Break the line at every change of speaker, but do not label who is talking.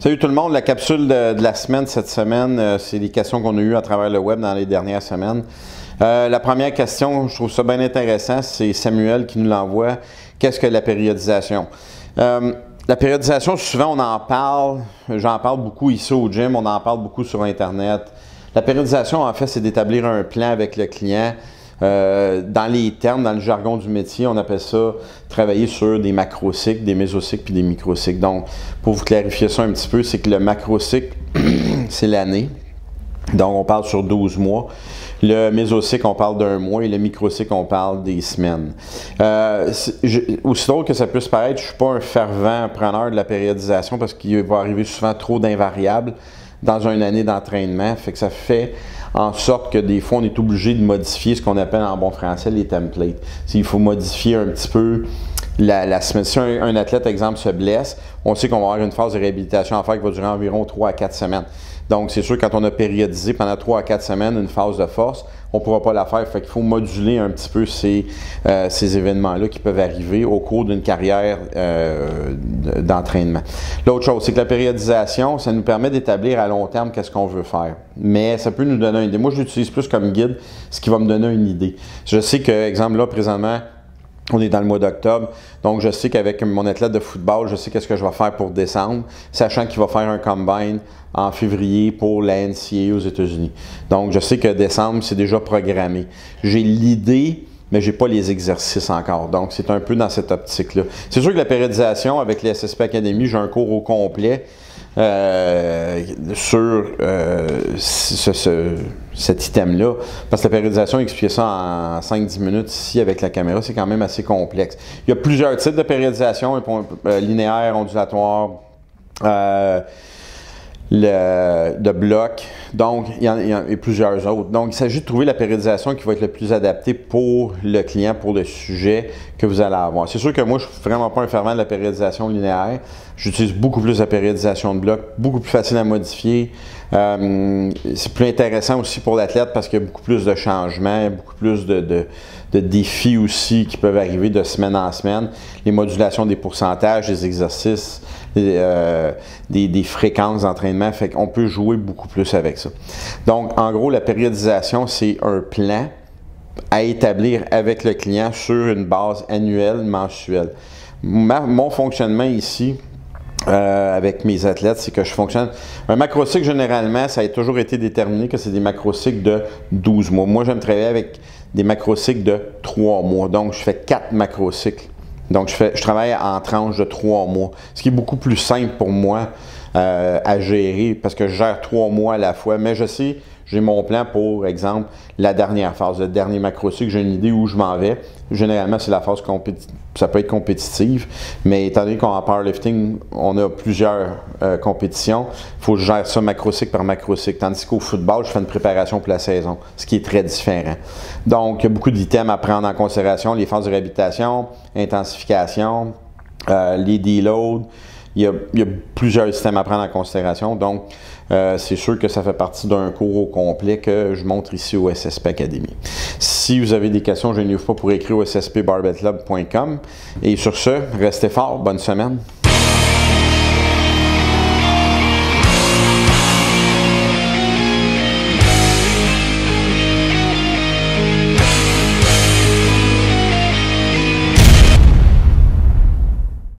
Salut tout le monde, la capsule de la semaine cette semaine, c'est des questions qu'on a eues à travers le web dans les dernières semaines. La première question, je trouve ça bien intéressant, c'est Samuel qui nous l'envoie. Qu'est-ce que la périodisation? La périodisation, souvent on en parle, j'en parle beaucoup ici au gym, on en parle beaucoup sur Internet. La périodisation, en fait, c'est d'établir un plan avec le client. Dans les termes, dans le jargon du métier, on appelle ça travailler sur des macrocycles, des mésocycles puis des microcycles. Donc, pour vous clarifier ça un petit peu, c'est que le macrocycle, c'est l'année. Donc, on parle sur 12 mois. Le mésocycle, on parle d'un mois et le microcycle, on parle des semaines. Aussi drôle que ça puisse paraître, je ne suis pas un fervent preneur de la périodisation parce qu'il va arriver souvent trop d'invariables dans une année d'entraînement. Fait que ça fait en sorte que des fois, on est obligé de modifier ce qu'on appelle en bon français les templates. Il faut modifier un petit peu la semaine. Si un athlète, exemple, se blesse, on sait qu'on va avoir une phase de réhabilitation à faire qui va durer environ 3 à 4 semaines. Donc, c'est sûr, quand on a périodisé pendant 3 à 4 semaines une phase de force, on ne pourra pas la faire. Fait qu'il faut moduler un petit peu ces événements-là qui peuvent arriver au cours d'une carrière d'entraînement. L'autre chose, c'est que la périodisation, ça nous permet d'établir à long terme qu'est-ce qu'on veut faire. Mais ça peut nous donner une idée. Moi, je l'utilise plus comme guide, ce qui va me donner une idée. Je sais que, exemple, là, présentement, on est dans le mois d'octobre, donc je sais qu'avec mon athlète de football, je sais qu'est-ce que je vais faire pour décembre, sachant qu'il va faire un combine en février pour la NCAA aux États-Unis. Donc, je sais que décembre, c'est déjà programmé. J'ai l'idée, mais je n'ai pas les exercices encore. Donc, c'est un peu dans cette optique-là. C'est sûr que la périodisation, avec les SSP Academy, j'ai un cours au complet sur cet item-là. Parce que la périodisation, expliquer ça en 5-10 minutes ici avec la caméra, c'est quand même assez complexe. Il y a plusieurs types de périodisation, linéaire, ondulatoire, de bloc. Donc, il y en a plusieurs autres. Donc, il s'agit de trouver la périodisation qui va être le plus adaptée pour le client, pour le sujet que vous allez avoir. C'est sûr que moi, je ne suis vraiment pas un fervent de la périodisation linéaire. J'utilise beaucoup plus la périodisation de bloc, beaucoup plus facile à modifier. C'est plus intéressant aussi pour l'athlète parce qu'il y a beaucoup plus de changements, beaucoup plus de défis aussi qui peuvent arriver de semaine en semaine. Les modulations des pourcentages, des exercices, des fréquences d'entraînement, fait qu'on peut jouer beaucoup plus avec ça. Donc, en gros, la périodisation, c'est un plan à établir avec le client sur une base annuelle, mensuelle. Mon fonctionnement ici, avec mes athlètes, c'est que je fonctionne. Un macrocycle, généralement, ça a toujours été déterminé que c'est des macrocycles de 12 mois. Moi, j'aime travailler avec des macrocycles de 3 mois. Donc, je fais 4 macrocycles. Donc, je travaille en tranches de 3 mois, ce qui est beaucoup plus simple pour moi à gérer parce que je gère 3 mois à la fois. Mais je sais, j'ai mon plan pour exemple, la dernière phase, le dernier macrocycle, j'ai une idée où je m'en vais. Généralement, c'est la phase compétitive. Ça peut être compétitive, mais étant donné qu'en powerlifting, on a plusieurs compétitions, il faut que je gère ça macrocycle par macrocycle. Tandis qu'au football, je fais une préparation pour la saison, ce qui est très différent. Donc, il y a beaucoup d'items à prendre en considération, les phases de réhabilitation, intensification, les deloads. Il y a plusieurs systèmes à prendre en considération. Donc, c'est sûr que ça fait partie d'un cours au complet que je montre ici au SSP Academy. Si vous avez des questions, je n'hésitez pas pour écrire au sspbarbellclub.com. Et sur ce, restez fort. Bonne semaine.